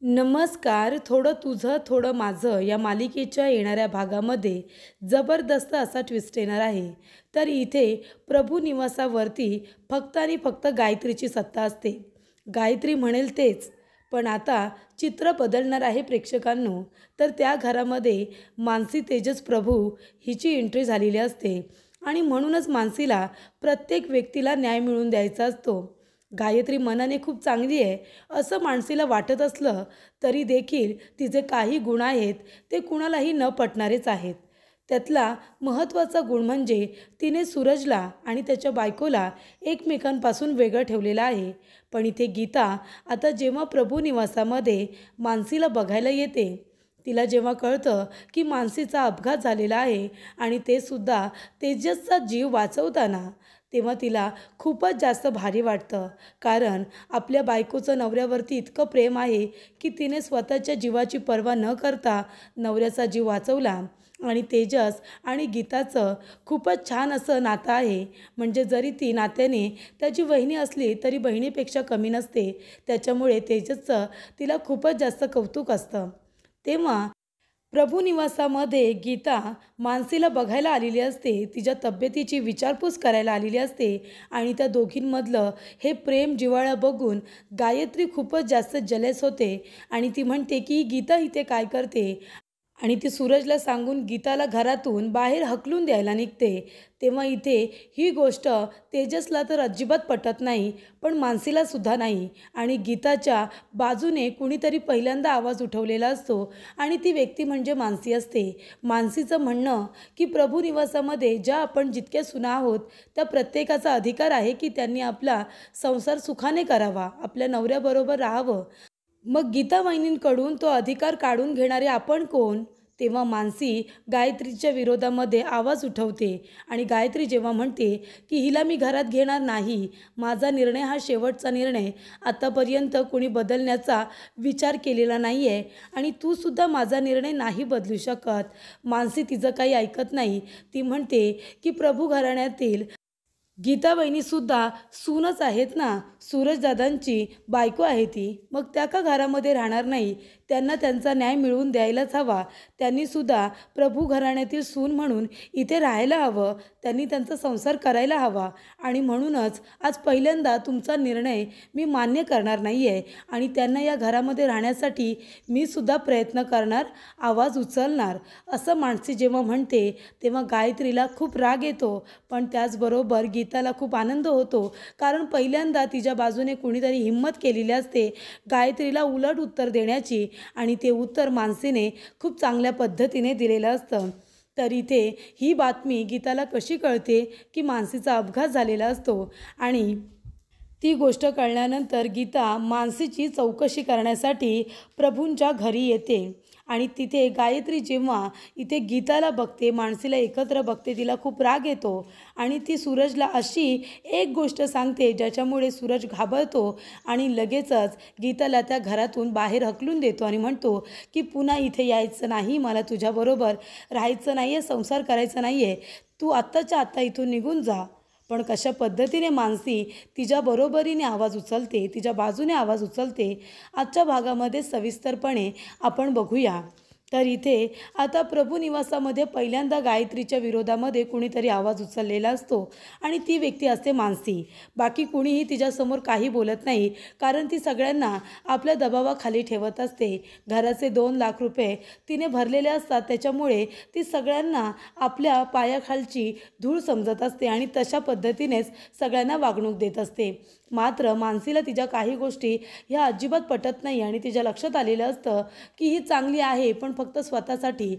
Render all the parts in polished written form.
नमस्कार. थोडं तुझं थोडं माझं या मालिकेच्या येणाऱ्या भागामध्ये जबरदस्त असा ट्विस्ट येणार आहे. तर इथे प्रभू निवासावरती फक्त आणि फक्त गायत्रीची सत्ता असते. गायत्री म्हणेल तेच. पण आता चित्र बदलणार आहे प्रेक्षकांनो. तर त्या घरामध्ये मानसी तेजस प्रभू हिची एंट्री झालेली असते आणि म्हणूनच मानसीला प्रत्येक व्यक्तीला न्याय मिळवून द्यायचा असतो. गायत्री मनाने खूप चांगली आहे असं मानसीला वाटत असलं तरी देखील तिचे काही गुण आहेत ते कुणालाही न पटणारेच आहेत. त्यातला महत्त्वाचा गुण म्हणजे तिने सूरजला आणि त्याच्या बायकोला एकमेकांपासून वेगळं ठेवलेलं आहे. पण इथे गीता आता जेव्हा प्रभू निवासामध्ये मानसीला बघायला येते, तिला जेव्हा कळतं की मानसीचा अपघात झालेला आहे आणि ते सुद्धा तेजसचा जीव वाचवताना, तेव्हा तिला खूपच जास्त भारी वाटतं. कारण आपल्या बायकोचं नवऱ्यावरती इतकं प्रेम आहे की तिने स्वतःच्या जीवाची पर्वा न करता नवऱ्याचा जीव वाचवला. आणि तेजस आणि गीताचं खूपच छान असं नातं आहे. म्हणजे जरी ती नात्याने त्याची वहिनी असली तरी बहिणीपेक्षा कमी नसते. त्याच्यामुळे तेजसचं तिला खूपच जास्त कौतुक असतं. तेव्हा प्रभू निवासामध्ये गीता मानसीला बघायला आलेली असते. तिच्या तब्येतीची विचारपूस करायला आलेली असते आणि त्या दोघींमधलं हे प्रेम जिव्हाळा बघून गायत्री खूपच जास्त जलेस होते आणि ती म्हणते की गीता इथे काय करते आणि ती सूरजला सांगून गीताला घरातून बाहेर हकलून द्यायला निघते. तेव्हा इथे ही गोष्ट तेजसला तर अजिबात पटत नाही, पण मानसीला सुद्धा नाही. आणि गीताच्या बाजूने कुणीतरी पहिल्यांदा आवाज उठवलेला असतो आणि ती व्यक्ती म्हणजे मानसी असते. मानसीचं म्हणणं की प्रभू निवासामध्ये ज्या आपण जितक्या सुना आहोत त्या प्रत्येकाचा अधिकार आहे की त्यांनी आपला संसार सुखाने करावा, आपल्या नवऱ्याबरोबर राहावं. मग गीता वहिनींकडून तो अधिकार काढून घेणारे आपण कोण? तेव्हा मानसी गायत्रीच्या विरोधामध्ये आवाज उठवते आणि गायत्री जेव्हा म्हणते की हिला मी घरात घेणार नाही, माझा निर्णय हा शेवटचा निर्णय, आतापर्यंत कोणी बदलण्याचा विचार केलेला नाही आहे आणि तूसुद्धा माझा निर्णय नाही बदलू शकत. मानसी तिचं काही ऐकत नाही. ती म्हणते की प्रभू घराण्यातील गीता वहिनीसुद्धा सूनच आहेत ना, सूरजदादांची बायको आहे ती. मग त्या का घरामध्ये राहणार नाही? त्यांना त्यांचा न्याय मिळवून द्यायलाच हवा. त्यांनीसुद्धा प्रभू घराण्यातील सून म्हणून इथे राहायला हवं. त्यांनी त्यांचा संसार करायला हवा आणि म्हणूनच आज पहिल्यांदा तुमचा निर्णय मी मान्य करणार नाही आहे आणि त्यांना या घरामध्ये राहण्यासाठी मी सुद्धा प्रयत्न करणार, आवाज उचलणार. असं मानसी जेव्हा म्हणते तेव्हा गायत्रीला खूप राग येतो, पण त्याचबरोबर गीताला खूप आनंद होतो. कारण पहिल्यांदा तिच्या बाजूने कुणीतरी हिंमत केलेली असते गायत्रीला उलट उत्तर देण्याची आणि ते उत्तर मानसीने खूप चांगल्या पद्धतीने दिलेलं असतं. तर इथे ही बातमी गीताला कशी कळते की मानसीचा अपघात झालेला असतो आणि ती गोष्ट कळल्यानंतर गीता मानसीची चौकशी करण्यासाठी प्रभूंच्या घरी येते आणि तिथे गायत्री जेव्हा इथे गीताला बघते, मानसीला एकत्र बघते, तिला खूप राग येतो आणि ती सूरजला अशी एक गोष्ट सांगते ज्याच्यामुळे सूरज घाबरतो आणि लगेचच गीताला त्या घरातून बाहेर हकलून देतो आणि म्हणतो की पुन्हा इथे यायचं नाही, मला तुझ्याबरोबर राहायचं नाही आहे, संसार करायचा नाही आहे, तू आत्ताच्या आत्ता इथून निघून जा. पण कशा पद्धतीने मानसी तिच्या बरोबरीने आवाज उचलते, तिच्या बाजूने आवाज उचलते, आजच्या भागामध्ये सविस्तरपणे आपण बघूया. तर इथे आता प्रभू निवासामध्ये पहिल्यांदा गायत्रीच्या विरोधामध्ये कुणीतरी आवाज उचललेला असतो आणि ती व्यक्ती असते मानसी. बाकी कुणीही तिच्यासमोर काही बोलत नाही, कारण ती सगळ्यांना आपल्या दबावाखाली ठेवत असते. घराचे 2 लाख रुपये तिने भरलेले असतात, त्याच्यामुळे ती सगळ्यांना आपल्या पायाखालची धूळ समजत असते आणि तशा पद्धतीनेच सगळ्यांना वागणूक देत असते. मात्र मानसीला तिच्या काही गोष्टी ह्या अजिबात पटत नाही आणि तिच्या लक्षात आलेलं असतं की ही चांगली आहे, पण फक्त स्वतःसाठी.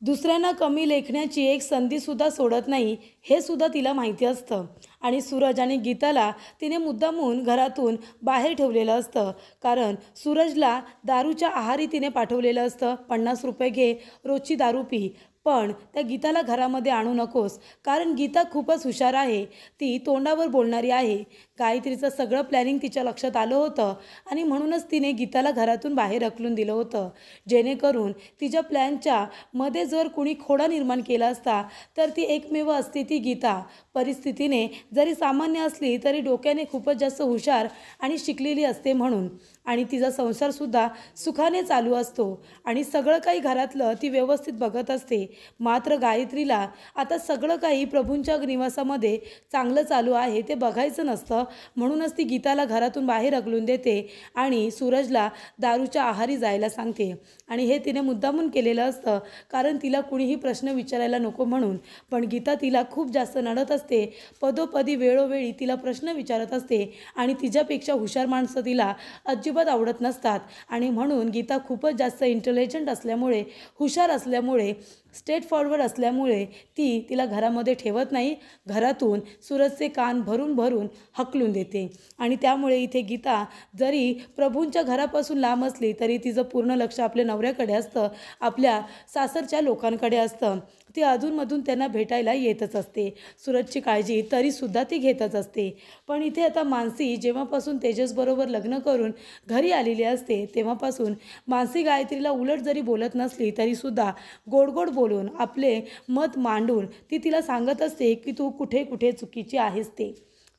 दुसऱ्यांना कमी लेखण्याची एक संधीसुद्धा सोडत नाही, हे सुद्धा तिला माहिती असतं. आणि सूरज आणि गीताला तिने मुद्दामून घरातून बाहेर ठेवलेलं असतं, कारण सूरजला दारूच्या आहारी तिने पाठवलेलं असतं. 50 रुपये घे, रोजची दारू पी, पण त्या गीताला घरामध्ये आणू नकोस. कारण गीता खूपच हुशार आहे, ती तोंडावर बोलणारी आहे. गायत्रीचं सगळं प्लॅनिंग तिच्या लक्षात आलं होतं आणि म्हणूनच तिने गीताला घरातून बाहेर हकलून दिलं होतं, जेणेकरून तिच्या प्लॅनच्या मध्ये जर कुणी खोडा निर्माण केला असता तर ती एकमेव असती ती गीता. परिस्थितीने जरी सामान्य असली तरी डोक्याने खूपच जास्त हुशार आणि शिकलेली असते म्हणून. आणि तिचा संसारसुद्धा सुखाने चालू असतो आणि सगळं काही घरातलं ती व्यवस्थित बघत असते. मात्र गायत्रीला आता सगळं काही प्रभूंच्या निवासामध्ये चांगलं चालू आहे ते बघायचं नसतं. म्हणूनच ती गीताला घरातून बाहेर हकलून देते आणि सूरजला दारूच्या आहारी जायला सांगते. आणि हे तिने मुद्दामून केलेलं असतं कारण तिला कुणीही प्रश्न विचारायला नको म्हणून. पण गीता तिला खूप जास्त नडत असते. पदोपदी वेळोवेळी तिला प्रश्न विचारत असते आणि तिच्यापेक्षा हुशार माणसं तिला अजिबात आवडत नसतात. आणि म्हणून गीता खूपच जास्त इंटेलिजंट असल्यामुळे, हुशार असल्यामुळे, स्ट्रेट फॉरवर्ड असल्यामुळे तिला घरामध्ये ठेवत नाही. घरातून सूरजचे कान भरून भरून हकलून देते. आणि त्यामुळे इथे गीता जरी प्रभूंच्या घरापासून लांब असली तरी तिचं पूर्ण लक्ष आपल्या नवऱ्याकडे असतं, आपल्या सासरच्या लोकांकडे असतं. ती अधूनमधून त्यांना भेटायला येतच असते. सूरजची काळजी तरीसुद्धा ती घेतच असते. पण इथे आता मानसी जेव्हापासून तेजसबरोबर लग्न करून घरी आलेली असते तेव्हापासून मानसी गायत्रीला उलट जरी बोलत नसली तरीसुद्धा गोड गोड बोलून आपले मत मांडून ती तिला सांगत असते की तू कुठे कुठे चुकीची आहेस ते.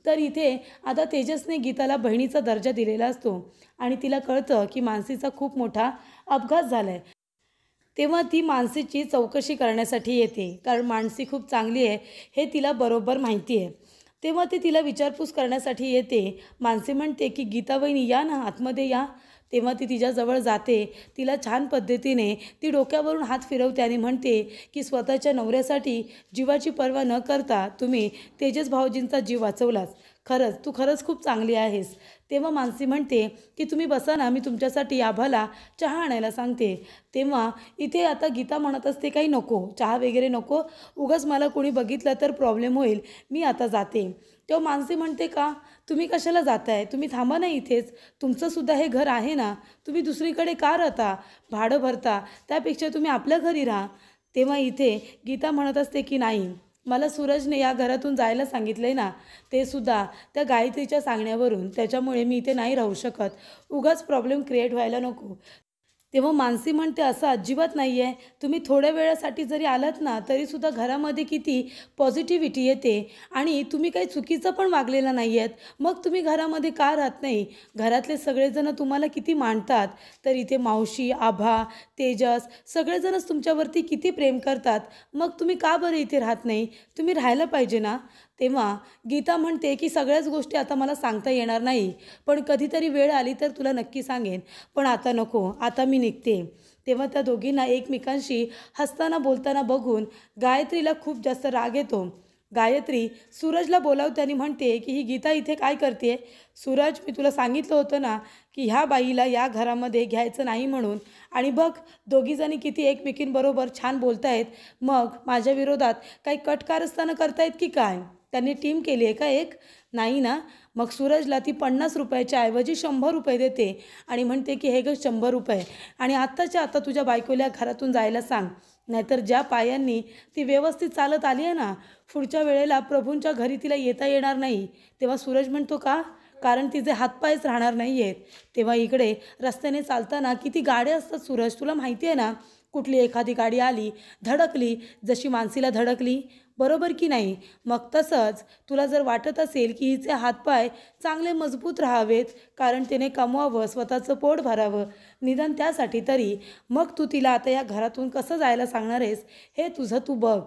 तर इथे आता तेजसने गीताला बहिणीचा दर्जा दिलेला असतो आणि तिला कळतं की मानसीचा खूप मोठा अपघात झाला आहे. तेव्हा ती मानसीची चौकशी करण्यासाठी येते कारण मानसी खूप चांगली आहे हे तिला बरोबर माहिती आहे. तेव्हा ती तिला विचारपूस करण्यासाठी येते. मानसी म्हणते की गीता वहिनी या ना, आतमध्ये या. तेव्हा ती तिच्याजवळ जाते. तिला छान पद्धतीने ती डोक्यावरून हात फिरवते आणि म्हणते की स्वतःच्या नवऱ्यासाठी जीवाची पर्वा न करता तुम्ही तेजस भाऊजींचा जीव वाचवलास. तू खरंच खूप चांगली आहेस. तेव्हा मानसी म्हणते की तुम्ही बसा ना, मी तुमच्यासाठी आभाला चहा आणायला सांगते. तेव्हा इथे आता गीता म्हणत असते काही नको, चहा वगैरे नको, उगाच मला कोणी बघितलं तर प्रॉब्लेम होईल, मी आता जाते. तेव्हा मानसी म्हणते का तुम्ही कशाला जाताय, तुम्ही थांबा ना इथेच, तुमचंसुद्धा हे घर आहे ना, तुम्ही दुसरीकडे का राहता, भाडं भरता, त्यापेक्षा तुम्ही आपल्या घरी राहा. तेव्हा इथे गीता म्हणत असते की नाही, मला सूरजने या घरातून जायला सांगितलं आहे ना, ते सुद्धा त्या गायत्रीच्या सांगण्यावरून, त्याच्यामुळे मी इथे नाही राहू शकत, उगाच प्रॉब्लेम क्रिएट व्हायला नको. तेव्हा मानसी म्हणते असं अजिबात नाही आहे, तुम्ही थोड्या वेळासाठी जरी आलात ना तरीसुद्धा घरामध्ये किती पॉझिटिव्हिटी येते आणि तुम्ही काही चुकीचं पण वागलेलं नाही आहेत. मग तुम्ही घरामध्ये का राहत नाही, घरातले सगळेजण तुम्हाला किती मानतात. तर इथे मावशी, आभा, तेजस सगळेजणच तुमच्यावरती किती प्रेम करतात. मग तुम्ही का बरं इथे राहत नाही, तुम्ही राहायला पाहिजे ना. तेव्हा गीता म्हणते की सगळ्याच गोष्टी आता मला सांगता येणार नाही, पण कधीतरी वेळ आली तर तुला नक्की सांगेन, पण आता नको, आता मी निघते. तेव्हा त्या दोघींना एकमेकांशी हसताना बोलताना बघून गायत्रीला खूप जास्त राग येतो. गायत्री सूरजला बोलावते आणि म्हणते की ही गीता इथे काय करते. सूरज, मी तुला सांगितलं होतं ना की ह्या बाईला या घरामध्ये घ्यायचं नाही म्हणून, आणि बघ दोघीजणी किती एकमेकींबरोबर छान बोलतायत. मग माझ्या विरोधात काही कटकारस्थानं करतायत की काय, त्यांनी टीम केली आहे का एक, नाही ना. मग सूरजला ती 50 रुपयाच्या ऐवजी 100 रुपये देते आणि म्हणते की हे ग 100 रुपये, आणि आत्ताच्या आता तुझ्या बायकोला घरातून जायला सांग, नाहीतर ज्या पायांनी ती व्यवस्थित चालत आली आहे ना, पुढच्या वेळेला प्रभूंच्या घरी तिला येता येणार नाही. तेव्हा सूरज म्हणतो का, कारण तिचे हातपायच राहणार नाही आहेत. तेव्हा इकडे रस्त्याने चालताना किती गाड्या असतात सूरज, तुला माहिती आहे ना, कुठली एखादी गाडी आली, धडकली, जशी मानसीला धडकली, बरोबर की नाही. मग तसंच तुला जर वाटत असेल की हिचे हातपाय चांगले मजबूत राहावेत, कारण तिने कमवावं, स्वतःचं पोट भरावं, निदान त्यासाठी तरी मग तू तिला आता या घरातून कसं जायला सांगणार आहेस, हे तुझं तू बघ.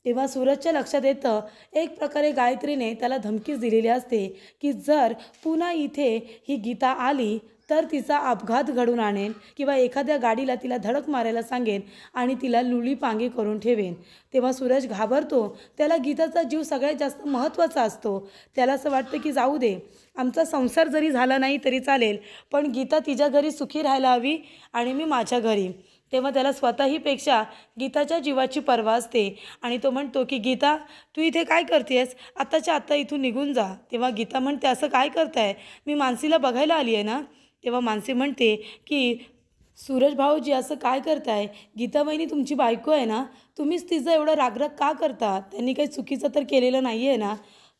तेव्हा सूरजच्या लक्षात येतं एक प्रकारे गायत्रीने त्याला धमकीच दिलेली असते की जर पुन्हा इथे ही गीता आली तर तिचा अपघात घडून आणेन किंवा एखाद्या गाडीला तिला धडक मारायला सांगेन आणि तिला लुळीपांगे करून ठेवेन. तेव्हा सूरज घाबरतो. त्याला गीताचा जीव सगळ्यात जास्त महत्त्वाचा असतो. त्याला असं वाटतं की जाऊ दे, आमचा संसार जरी झाला नाही तरी चालेल, पण गीता तिच्या घरी सुखी राहायला हवी आणि मी माझ्या घरी. तेव्हा त्याला स्वतःहीपेक्षा गीताच्या जीवाची पर्वा असते आणि तो म्हणतो की गीता, तू इथे काय करतेस, आत्ताच्या आत्ता इथून निघून जा. तेव्हा गीता म्हणते असं काय करताय, मी मानसीला बघायला आली आहे ना. तेव्हा मानसी म्हणते की सूरज भाऊजी असं काय करताय, गीता वहिनी तुमची बायको आहे ना, तुम्हीच तिचं एवढं रागराग का करता, त्यांनी काही चुकीचं तर केलेलं नाही आहे ना.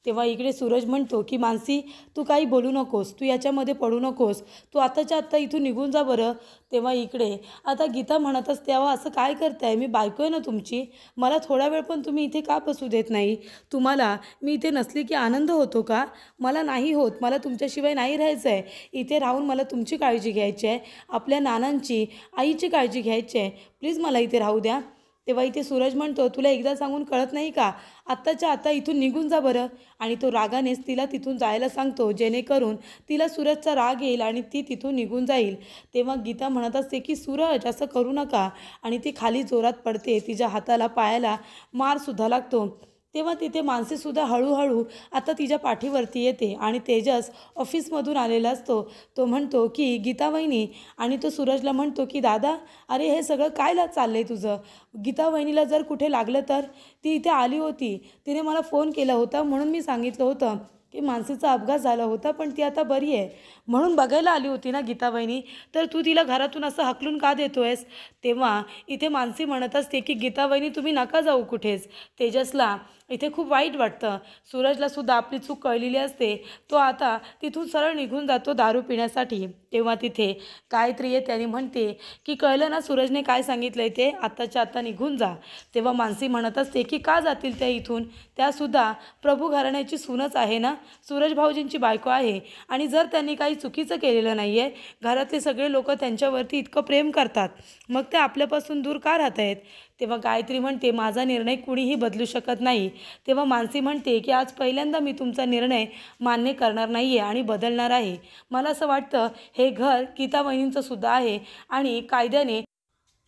तेव्हा इकडे सूरज म्हणतो की मानसी, तू काही बोलू नकोस, तू याच्यामध्ये पडू नकोस, तू आत्ताच्या आत्ता इथून निघून जा बरं. तेव्हा इकडे आता गीता म्हणत असते, अहो असं काय करताय, मी बायको आहे ना तुमची, मला थोडा वेळ पण तुम्ही इथे का बसू देत नाही? तुम्हाला मी इथे नसली की आनंद होतो का? मला नाही होत, मला तुमच्याशिवाय नाही राहायचं आहे. इथे राहून मला तुमची काळजी घ्यायची आहे, आपल्या नानांची, आईची काळजी घ्यायची आहे. प्लीज मला इथे राहू द्या. तेव्हा इथे सूरज म्हणतो, तुला एकदा सांगून कळत नाही का? आत्ताच्या आता इथून निघून जा बरं. आणि तो रागानेच तिला तिथून जायला सांगतो, जेणेकरून तिला सूरजचा राग येईल आणि ती तिथून निघून जाईल. तेव्हा गीता म्हणत असते की सूरज असं करू नका, आणि ती खाली जोरात पडते. तिच्या हाताला पायाला मारसुद्धा लागतो. तेव्हा तिथे मानसीसुद्धा हळूहळू आता तिच्या पाठीवरती येते आणि तेजस ऑफिसमधून आलेला असतो. तो म्हणतो की गीता वहिनी, आणि तो सूरजला म्हणतो की दादा, अरे हे सगळं काय चाललं आहे तुझं? गीता वहिनीला जर कुठे लागलं तर? ती इथे आली होती, तिने मला फोन केला होता, म्हणून मी सांगितलं होतं की मानसीचा अपघात झाला होता, पण ती आता बरी आहे म्हणून बघायला आली होती ना गीता वहिनी, तर तू तिला घरातून असं हाकलून का देतोयस? तेव्हा इथे मानसी म्हणत असते की गीता वहिनी, तुम्ही नका जाऊ कुठेच. तेजसला इथे खूप वाईट वाटतं. सूरजलासुद्धा आपली चूक कळलेली असते. तो आता तिथून सरळ निघून जातो दारू पिण्यासाठी. तेव्हा तिथे गायत्री येते आणि म्हणते की कळलं ना सूरजने काय सांगितलं आहे ते, आत्ताच्या आत्ता निघून जा. तेव्हा मानसी म्हणत असते की का जातील त्या इथून? त्यासुद्धा प्रभू घराण्याची सूनच आहे ना, सूरज भाऊजींची बायको आहे. आणि जर त्यांनी काही चुकीचं केलेलं नाही आहे, घरातले सगळे लोक त्यांच्यावरती इतकं प्रेम करतात, मग ते आपल्यापासून दूर का राहत आहेत? तेव्हा गायत्री म्हणते, माझा निर्णय कुणीही बदलू शकत नाही. तेव्हा मानसी म्हणते की आज पहिल्यांदा मी तुमचा निर्णय मान्य करणार नाही आहे आणि बदलणार आहे. मला असं वाटतं हे घर गीता वहिनींचं सुद्धा आहे आणि कायद्याने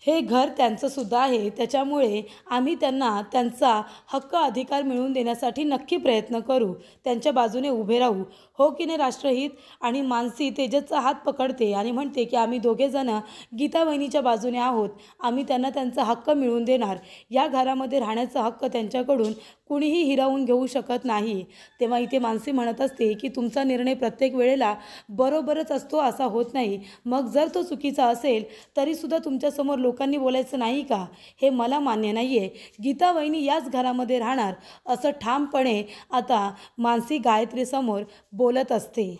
हे घर त्यांचंसुद्धा आहे. त्याच्यामुळे आम्ही त्यांना त्यांचा हक्क अधिकार मिळवून देण्यासाठी नक्की प्रयत्न करू, त्यांच्या बाजूने उभे राहू. हो की नाही राष्ट्रहित? आणि मानसी तेजसचा हात पकडते आणि म्हणते की आम्ही दोघेजणं गीता वहिनीच्या बाजूने आहोत. आम्ही त्यांना त्यांचा हक्क मिळवून देणार. या घरामध्ये राहण्याचा हक्क त्यांच्याकडून कुणीही हिरावून घेऊ शकत नाही. तेव्हा इथे मानसी म्हणत असते की तुमचा निर्णय प्रत्येक वेळेला बरोबरच असतो असा होत नाही. मग जर तो चुकीचा असेल तरीसुद्धा तुमच्यासमोर लोकांनी बोलायचं नाही का? हे मला मान्य नाही आहे. गीता वहिनी याच घरामध्ये राहणार, असं ठामपणे आता मानसी गायत्रीसमोर बोलत असते.